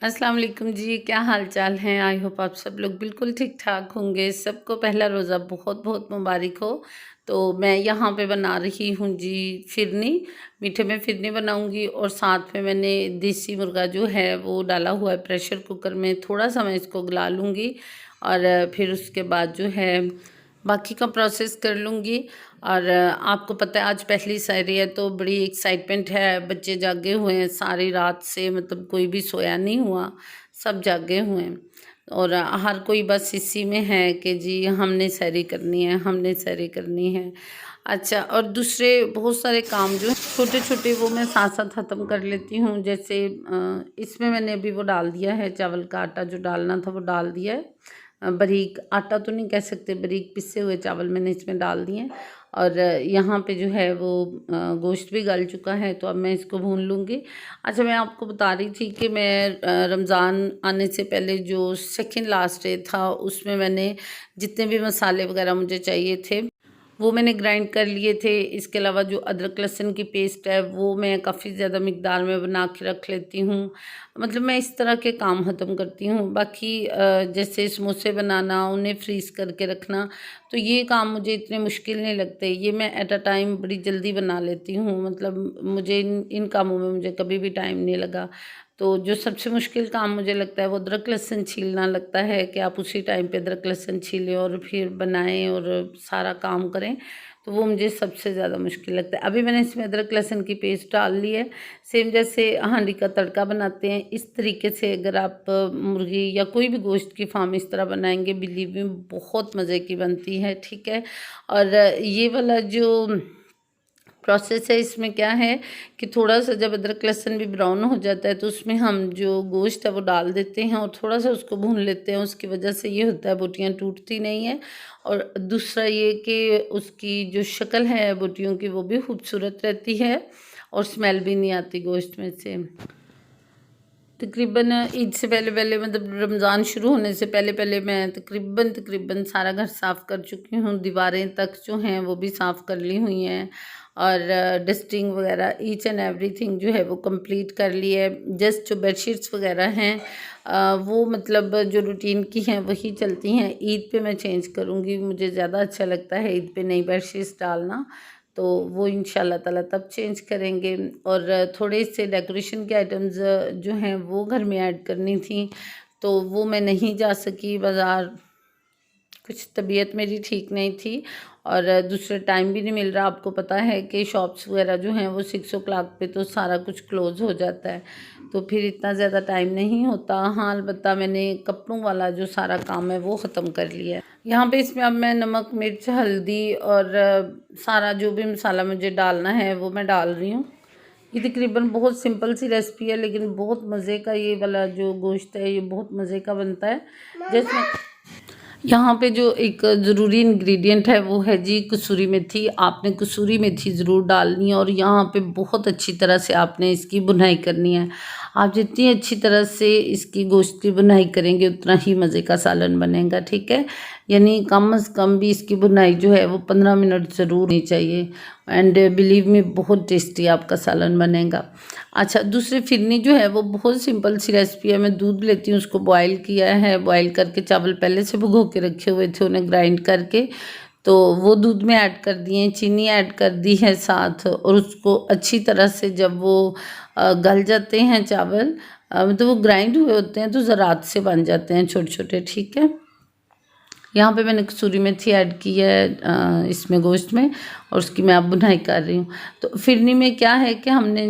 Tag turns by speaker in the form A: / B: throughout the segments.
A: अस्सलाम वालेकुम जी, क्या हाल चाल हैं। आई होप आप सब लोग बिल्कुल ठीक ठाक होंगे। सबको पहला रोज़ा बहुत बहुत मुबारक हो। तो मैं यहाँ पे बना रही हूँ जी फिरनी, मीठे में फिरनी बनाऊँगी और साथ में मैंने देसी मुर्गा जो है वो डाला हुआ है प्रेशर कुकर में। थोड़ा सा मैं इसको गला लूँगी और फिर उसके बाद जो है बाकी का प्रोसेस कर लूँगी। और आपको पता है आज पहली सहरी है तो बड़ी एक्साइटमेंट है। बच्चे जागे हुए हैं सारी रात से, मतलब कोई भी सोया नहीं हुआ, सब जागे हुए हैं और हर कोई बस इसी में है कि जी हमने सहरी करनी है, हमने सहरी करनी है। अच्छा, और दूसरे बहुत सारे काम जो हैं छोटे छोटे वो मैं साथ साथ ख़त्म कर लेती हूँ। जैसे इसमें मैंने अभी वो डाल दिया है, चावल का आटा जो डालना था वो डाल दिया है। बारीक आटा तो नहीं कह सकते, बारीक पिसे हुए चावल मैंने इसमें डाल दिए हैं। और यहाँ पे जो है वो गोश्त भी गल चुका है तो अब मैं इसको भून लूँगी। अच्छा, मैं आपको बता रही थी कि मैं रमज़ान आने से पहले जो सेकंड लास्ट डे था उसमें मैंने जितने भी मसाले वगैरह मुझे चाहिए थे वो मैंने ग्राइंड कर लिए थे। इसके अलावा जो अदरक लहसुन की पेस्ट है वो मैं काफ़ी ज़्यादा मिकदार में बना के रख लेती हूँ। मतलब मैं इस तरह के काम ख़त्म करती हूँ। बाकी जैसे समोसे बनाना, उन्हें फ्रीज़ करके रखना, तो ये काम मुझे इतने मुश्किल नहीं लगते। ये मैं एट अ टाइम बड़ी जल्दी बना लेती हूँ। मतलब मुझे इन कामों में मुझे कभी भी टाइम नहीं लगा। तो जो सबसे मुश्किल काम मुझे लगता है वो अदरक लहसुन छीलना लगता है कि आप उसी टाइम पे अदरक लहसुन छीलें और फिर बनाएं और सारा काम करें। तो वो मुझे सबसे ज़्यादा मुश्किल लगता है। अभी मैंने इसमें अदरक लहसुन की पेस्ट डाल ली है। सेम जैसे हांडी का तड़का बनाते हैं इस तरीके से अगर आप मुर्गी या कोई भी गोश्त की फार्म इस तरह बनाएंगे, बिलीव में बहुत मज़े की बनती है। ठीक है। और ये वाला जो प्रोसेस है इसमें क्या है कि थोड़ा सा जब अदरक लहसुन भी ब्राउन हो जाता है तो उसमें हम जो गोश्त है वो डाल देते हैं और थोड़ा सा उसको भून लेते हैं। उसकी वजह से ये होता है बोटियाँ टूटती नहीं है। और दूसरा ये कि उसकी जो शक्ल है बोटियों की वो भी खूबसूरत रहती है और स्मेल भी नहीं आती गोश्त में से। तकरीबन ईद से पहले पहले, मतलब रमज़ान शुरू होने से पहले पहले मैं तकरीबन सारा घर साफ़ कर चुकी हूँ। दीवारें तक जो हैं वो भी साफ़ कर ली हुई हैं और डस्टिंग वगैरह ईच एंड एवरीथिंग जो है वो कंप्लीट कर ली है। जस्ट जो बेडशीट्स वगैरह हैं वो मतलब जो रूटीन की हैं वही चलती हैं। ईद पे मैं चेंज करूँगी, मुझे ज़्यादा अच्छा लगता है ईद पे नई बेडशीट्स डालना, तो वो इंशाल्लाह ताला तब चेंज करेंगे। और थोड़े से डेकोरेशन के आइटम्स जो हैं वो घर में ऐड करनी थी तो वो मैं नहीं जा सकी बाज़ार, कुछ तबीयत मेरी ठीक नहीं थी और दूसरे टाइम भी नहीं मिल रहा। आपको पता है कि शॉप्स वगैरह जो हैं वो 6 o'clock पे तो सारा कुछ क्लोज़ हो जाता है, तो फिर इतना ज़्यादा टाइम नहीं होता। हाँ, अलबत्ता मैंने कपड़ों वाला जो सारा काम है वो ख़त्म कर लिया है। यहाँ पे इसमें अब मैं नमक, मिर्च, हल्दी और सारा जो भी मसाला मुझे डालना है वो मैं डाल रही हूँ। ये तकरीबन बहुत सिंपल सी रेसिपी है लेकिन बहुत मज़े का ये वाला जो गोश्त है ये बहुत मज़े का बनता है। जैसे यहाँ पे जो एक ज़रूरी इंग्रेडिएंट है वो है जी कसूरी मेथी। आपने कसूरी मेथी ज़रूर डालनी है और यहाँ पे बहुत अच्छी तरह से आपने इसकी बुनाई करनी है। आप जितनी अच्छी तरह से इसकी गोश्त की बुनाई करेंगे उतना ही मज़े का सालन बनेगा। ठीक है, यानी कम से कम भी इसकी बुनाई जो है वो 15 मिनट ज़रूर होनी चाहिए एंड बिलीव मी बहुत टेस्टी आपका सालन बनेगा। अच्छा, दूसरी फिरनी जो है वो बहुत सिंपल सी रेसिपी है। मैं दूध लेती हूँ, उसको बॉयल किया है, बॉयल करके चावल पहले से भिगो के रखे हुए थे, उन्हें ग्राइंड करके तो वो दूध में ऐड कर दिए, चीनी ऐड कर दी है साथ और उसको अच्छी तरह से जब वो गल जाते हैं चावल, मतलब वो ग्राइंड हुए होते हैं तो ज़रात से बन जाते हैं छोटे छोटे। ठीक है, यहाँ पे मैंने कसूरी मेथी ऐड की है इसमें गोश्त में और उसकी मैं अब बुनाई कर रही हूँ। तो फिरनी में क्या है कि हमने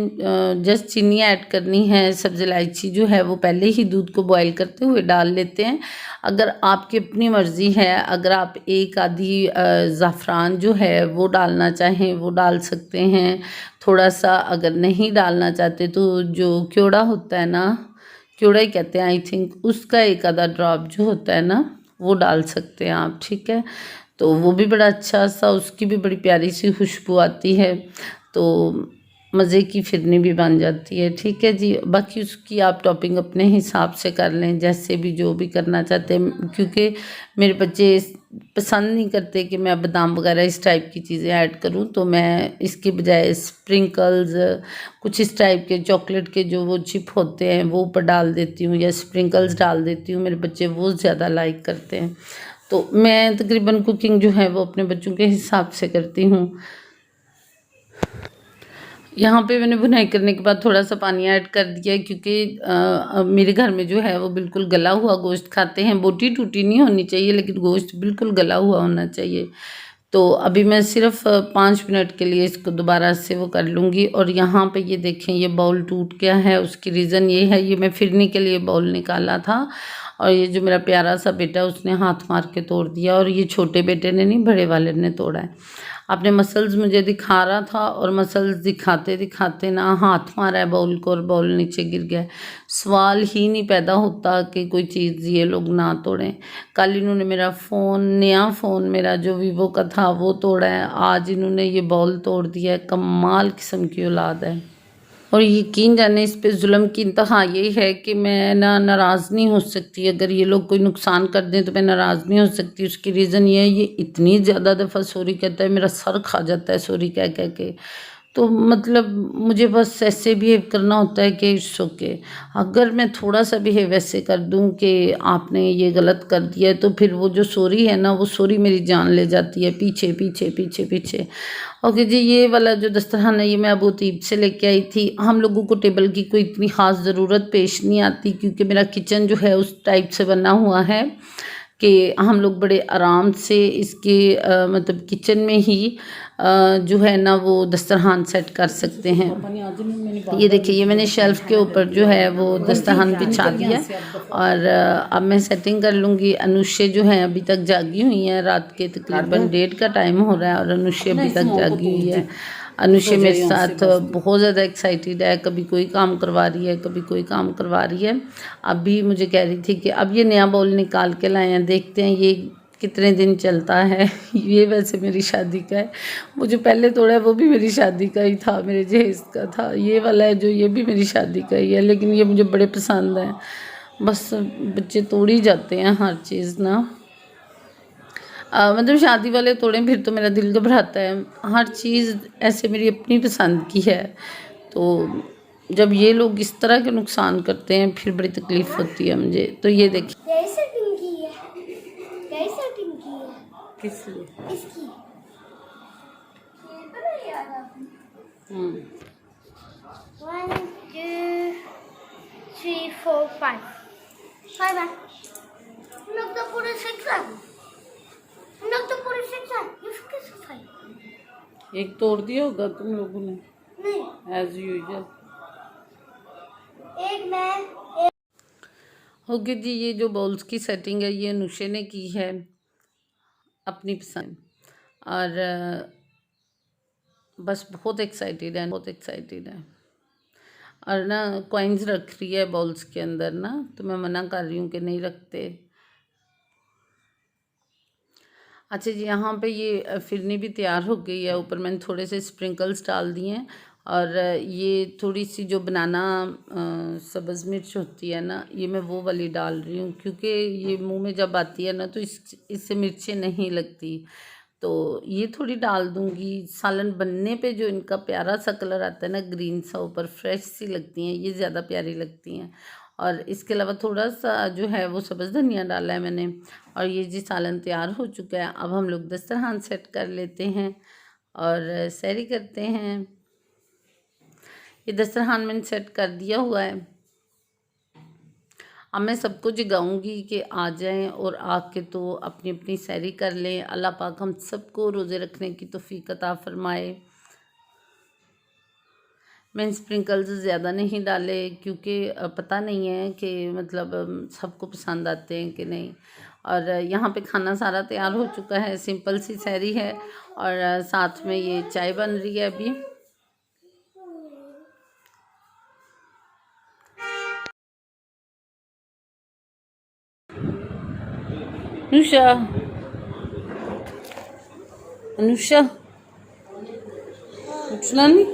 A: जस्ट चीनी ऐड करनी है। सब्ज़ इलायची जो है वो पहले ही दूध को बॉईल करते हुए डाल लेते हैं। अगर आपकी अपनी मर्ज़ी है, अगर आप एक आधी ज़ाफ़रान जो है वो डालना चाहें वो डाल सकते हैं थोड़ा सा। अगर नहीं डालना चाहते तो जो क्योड़ा होता है ना, क्योड़ा ही कहते हैं आई थिंक, उसका एक आधा ड्रॉप जो होता है ना वो डाल सकते हैं आप। ठीक है, तो वो भी बड़ा अच्छा सा, उसकी भी बड़ी प्यारी सी खुशबू आती है। तो मज़े की फिरनी भी बन जाती है। ठीक है जी, बाकी उसकी आप टॉपिंग अपने हिसाब से कर लें, जैसे भी जो भी करना चाहते हैं, क्योंकि मेरे बच्चे पसंद नहीं करते कि मैं बादाम वगैरह इस टाइप की चीज़ें ऐड करूं, तो मैं इसके बजाय स्प्रिंकल्स कुछ इस टाइप के चॉकलेट के जो वो चिप होते हैं वो ऊपर डाल देती हूँ, या स्प्रिंकल्स डाल देती हूँ। मेरे बच्चे वो ज़्यादा लाइक करते हैं, तो मैं तकरीबन कुकिंग जो है वो अपने बच्चों के हिसाब से करती हूँ। यहाँ पे मैंने बुनाई करने के बाद थोड़ा सा पानी ऐड कर दिया, क्योंकि मेरे घर में जो है वो बिल्कुल गला हुआ गोश्त खाते हैं। बोटी टूटी नहीं होनी चाहिए, लेकिन गोश्त बिल्कुल गला हुआ होना चाहिए। तो अभी मैं सिर्फ 5 मिनट के लिए इसको दोबारा से वो कर लूँगी। और यहाँ पे ये देखें, ये बाउल टूट गया है। उसकी रीज़न ये है, ये मैं फिरनी के लिए बाउल निकाला था, और ये जो मेरा प्यारा सा बेटा उसने हाथ मार के तोड़ दिया, और ये छोटे बेटे ने नहीं, बड़े वाले ने तोड़ा है। आपने मसल्स मुझे दिखा रहा था, और मसल्स दिखाते दिखाते ना हाथ मारा है बाउल को, और बाउल नीचे गिर गया। सवाल ही नहीं पैदा होता कि कोई चीज़ ये लोग ना तोड़ें। कल इन्होंने मेरा फ़ोन, नया फ़ोन मेरा जो वीवो का था वो तोड़ा है, आज इन्होंने ये बाउल तोड़ दिया है। कमाल किस्म की औलाद है। और यकीन जाने इस पे जुल्म की इंतहा यही है कि मैं नाराज़ नहीं हो सकती। अगर ये लोग कोई नुकसान कर दें तो मैं नाराज़ नहीं हो सकती। उसकी रीज़न ये है, ये इतनी ज़्यादा दफ़ा सॉरी कहता है, मेरा सर खा जाता है सॉरी कह कह के। तो मतलब मुझे बस ऐसे बिहेव करना होता है कि इट्स ओके। अगर मैं थोड़ा सा बिहेव ऐसे कर दूं कि आपने ये गलत कर दिया है, तो फिर वो जो सॉरी है ना, वो सॉरी मेरी जान ले जाती है पीछे पीछे पीछे पीछे। ओके जी, ये वाला जो दस्तरखान है ये मैं अबू तीब से लेके आई थी। हम लोगों को टेबल की कोई इतनी ख़ास ज़रूरत पेश नहीं आती, क्योंकि मेरा किचन जो है उस टाइप से बना हुआ है कि हम लोग बड़े आराम से इसके मतलब किचन में ही जो है ना वो दस्तरखान सेट कर सकते हैं। ये देखिए, ये मैंने शेल्फ़ के ऊपर जो है वो दस्तरखान बिछा दिया, और अब मैं सेटिंग कर लूँगी। अनुष्य जो है अभी तक जागी हुई हैं, रात के तकरीबन 1:30 का टाइम हो रहा है, और अनुष्य अभी तक जागी हुई है। अनुष्य मेरे साथ बहुत ज़्यादा एक्साइटेड है, कभी कोई काम करवा रही है, कभी कोई काम करवा रही है। अभी मुझे कह रही थी कि अब ये नया बाउल निकाल के लाए हैं, देखते हैं ये कितने दिन चलता है। ये वैसे मेरी शादी का है, वो जो पहले तोड़ा है वो भी मेरी शादी का ही था, मेरे जहेज़ का था। ये वाला है जो, ये भी मेरी शादी का ही है, लेकिन ये मुझे बड़े पसंद हैं। बस बच्चे तोड़ ही जाते हैं हर चीज़ ना। मतलब शादी वाले तोड़ें फिर तो मेरा दिल घबराता है। हर चीज़ ऐसे मेरी अपनी पसंद की है, तो जब ये लोग इस तरह के नुकसान करते हैं फिर बड़ी तकलीफ़ होती है मुझे। तो ये देखिए, किस लिए इसकी
B: 1 2 3 4 5 5 है। हम लोग तो पूरे 6 हैं। हम लोग तो पूरे 6 हैं। ये किस 5?
A: एक तोड़ दिया होगा तुम लोगों ने,
B: नहीं,
A: एज यूजुअल।
B: एक मैं
A: ओके जी, ये जो बाउल्स की सेटिंग है ये अनुष्य ने की है अपनी पसंद, और बस बहुत एक्साइटेड है, बहुत एक्साइटेड है। और ना कॉइन्स रख रही है बाउल्स के अंदर ना, तो मैं मना कर रही हूँ कि नहीं रखते। अच्छा जी, यहाँ पे ये फिरनी भी तैयार हो गई है। ऊपर मैंने थोड़े से स्प्रिंकल्स डाल दिए हैं, और ये थोड़ी सी जो बनाना सब्ज़ मिर्च होती है ना, ये मैं वो वाली डाल रही हूँ, क्योंकि ये मुंह में जब आती है ना तो इससे मिर्चें नहीं लगती, तो ये थोड़ी डाल दूँगी। सालन बनने पे जो इनका प्यारा सा कलर आता है ना, ग्रीन सा, ऊपर फ्रेश सी लगती हैं, ये ज़्यादा प्यारी लगती हैं। और इसके अलावा थोड़ा सा जो है वो सब्ज़ धनिया डाला है मैंने। और ये जी सालन तैयार हो चुका है। अब हम लोग दस्तरखान सेट कर लेते हैं और सैरी करते हैं। ये दस्तरखान मैंने सेट कर दिया हुआ है। अब मैं सबको जगाऊंगी कि आ जाएं, और आके तो अपनी अपनी सैरी कर लें। अल्लाह पाक हम सबको रोज़े रखने की तौफीक अता फरमाए। मैंने स्प्रिंकल्स ज़्यादा नहीं डाले, क्योंकि पता नहीं है कि मतलब सबको पसंद आते हैं कि नहीं। और यहाँ पे खाना सारा तैयार हो चुका है, सिंपल सी सैरी है, और साथ में ये चाय बन रही है अभी। अनुषा, अनुषा उठना नहीं,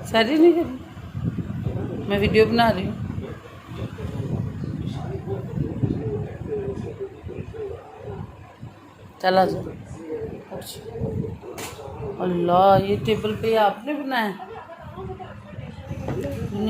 A: सारी नहीं कर रही, मैं वीडियो बना रही हूँ। चला जाओ। अल्लाह, ये टेबल पे आपने बनाया?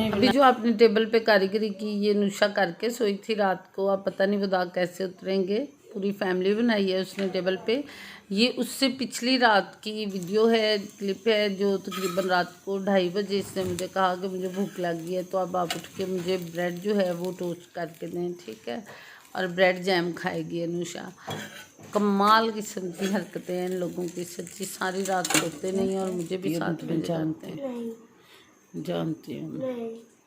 A: अभी जो आपने टेबल पे कारीगरी की, ये नुशा करके सोई थी रात को। आप पता नहीं वो दाग कैसे उतरेंगे। पूरी फैमिली बनाई है उसने टेबल पे। ये उससे पिछली रात की वीडियो है, क्लिप है, जो तकरीबन रात को 2:30 बजे इसने मुझे कहा कि मुझे भूख लगी है, तो अब आप उठ के मुझे ब्रेड जो है वो टोस्ट करके दें, ठीक है। और ब्रेड जैम खाएगी अनुषा। कमाल किस्म की हरकतें हैं इन लोगों की, सच्ची। सारी रात सोते नहीं और मुझे भी साथ में जानते हैं। जानती हूँ,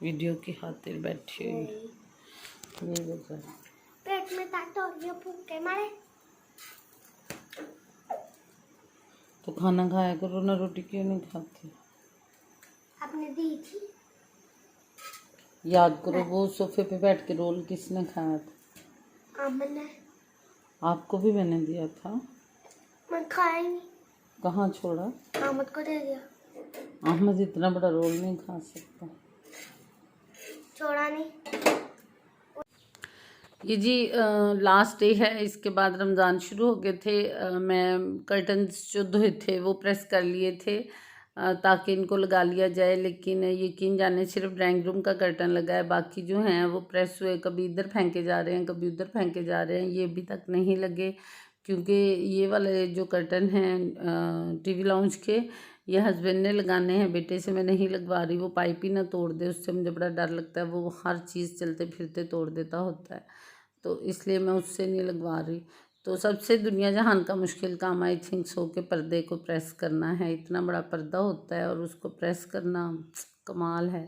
A: वीडियो की खातिर बैठी हुई। ये वजह है।
B: पेट में दर्द हो रही है भूख के मारे।
A: तो खाना खाया करो ना, रोटी क्यों नहीं खाती?
B: आपने दी थी।
A: याद करो वो सोफे पे बैठ के रोल किसने खाया था?
B: मैंने।
A: आपको भी मैंने दिया था।
B: मैं खाया ही नहीं।
A: कहाँ छोड़ा?
B: अहमद को दे दिया।
A: अहमद इतना बड़ा रोल नहीं खा सकता।
B: छोड़ा नहीं।
A: ये जी लास्ट डे है, इसके बाद रमज़ान शुरू हो गए थे। मैं कर्टन्स जो धोए थे वो प्रेस कर लिए थे ताकि इनको लगा लिया जाए, लेकिन यकीन जाने सिर्फ ड्राइंग रूम का कर्टन लगा है, बाकी जो हैं वो प्रेस हुए, कभी इधर फेंके जा रहे हैं, कभी उधर फेंके जा रहे हैं। ये अभी तक नहीं लगे, क्योंकि ये वाले जो कर्टन हैं टीवी लाउंज के, ये हस्बैंड ने लगाने हैं, बेटे से मैं नहीं लगवा रही। वो पाइप ही ना तोड़ दे, उससे मुझे बड़ा डर लगता है। वो हर चीज़ चलते फिरते तोड़ देता होता है, तो इसलिए मैं उससे नहीं लगवा रही। तो सबसे दुनिया जहान का मुश्किल काम आई थिंक सो के पर्दे को प्रेस करना है। इतना बड़ा पर्दा होता है और उसको प्रेस करना कमाल है।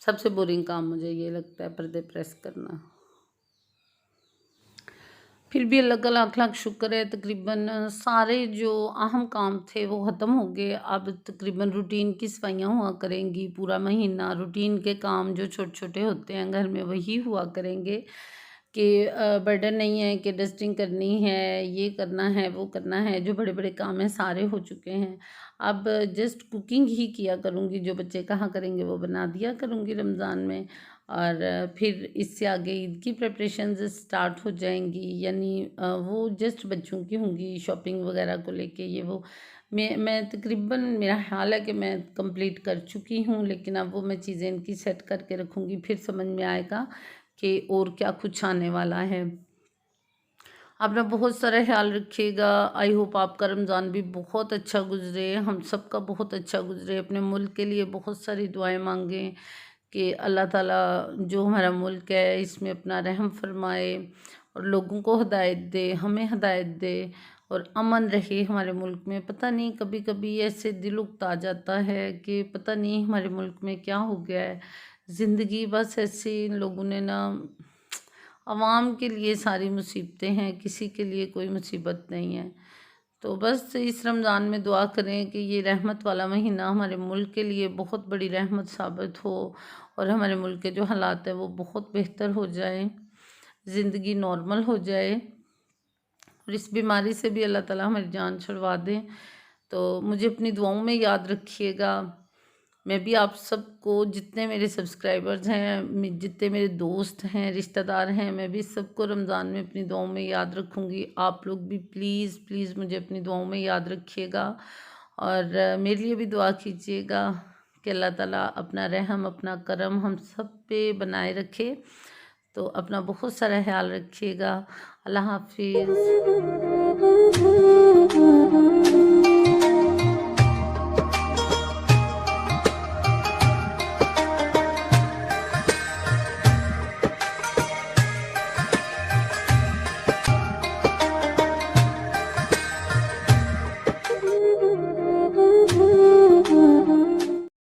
A: सबसे बोरिंग काम मुझे ये लगता है, पर्दे प्रेस करना। फिर भी अल्लाह का लाख लाख शुक्र है, तकरीबन सारे जो अहम काम थे वो ख़त्म हो गए। अब तकरीबन रूटीन की सफाइयाँ हुआ करेंगी पूरा महीना। रूटीन के काम जो छोटे छोटे होते हैं घर में वही हुआ करेंगे, कि बर्डन नहीं है कि डस्टिंग करनी है, ये करना है, वो करना है। जो बड़े बड़े काम हैं सारे हो चुके हैं। अब जस्ट कुकिंग ही किया करूँगी, जो बच्चे कहा करेंगे वो बना दिया करूँगी रमज़ान में। और फिर इससे आगे ईद की प्रिपरेशंस स्टार्ट हो जाएंगी, यानी वो जस्ट बच्चों की होंगी, शॉपिंग वगैरह को लेके ये वो। मैं तकरीबन, मेरा ख्याल है कि मैं कंप्लीट कर चुकी हूँ, लेकिन अब वो मैं चीज़ें इनकी सेट करके रखूँगी, फिर समझ में आएगा कि और क्या कुछ आने वाला है। अपना बहुत सारा ख्याल रखिएगा। आई होप आपका रमज़ान भी बहुत अच्छा गुजरे, हम सब का बहुत अच्छा गुजरे। अपने मुल्क के लिए बहुत सारी दुआएं मांगें कि अल्लाह ताला जो हमारा मुल्क है इसमें अपना रहम फरमाए और लोगों को हिदायत दे, हमें हिदायत दे और अमन रहे हमारे मुल्क में। पता नहीं, कभी कभी ऐसे दिल उकता जाता है कि पता नहीं हमारे मुल्क में क्या हो गया है। ज़िंदगी बस ऐसे इन लोगों ने ना, आवाम के लिए सारी मुसीबतें हैं, किसी के लिए कोई मुसीबत नहीं है। तो बस इस रमज़ान में दुआ करें कि ये रहमत वाला महीना हमारे मुल्क के लिए बहुत बड़ी रहमत साबित हो और हमारे मुल्क के जो हालात हैं वो बहुत बेहतर हो जाए, ज़िंदगी नॉर्मल हो जाए और इस बीमारी से भी अल्लाह ताला हमारी जान छुड़वा दें। तो मुझे अपनी दुआओं में याद रखिएगा। मैं भी आप सबको, जितने मेरे सब्सक्राइबर्स हैं, जितने मेरे दोस्त हैं, रिश्तेदार हैं, मैं भी सबको रमज़ान में अपनी दुआओं में याद रखूँगी। आप लोग भी प्लीज़ प्लीज़ मुझे अपनी दुआओं में याद रखिएगा और मेरे लिए भी दुआ कीजिएगा कि अल्लाह ताला अपना रहम, अपना करम हम सब पे बनाए रखे। तो अपना बहुत सारा ख्याल रखिएगा। अल्लाह हाफिज़।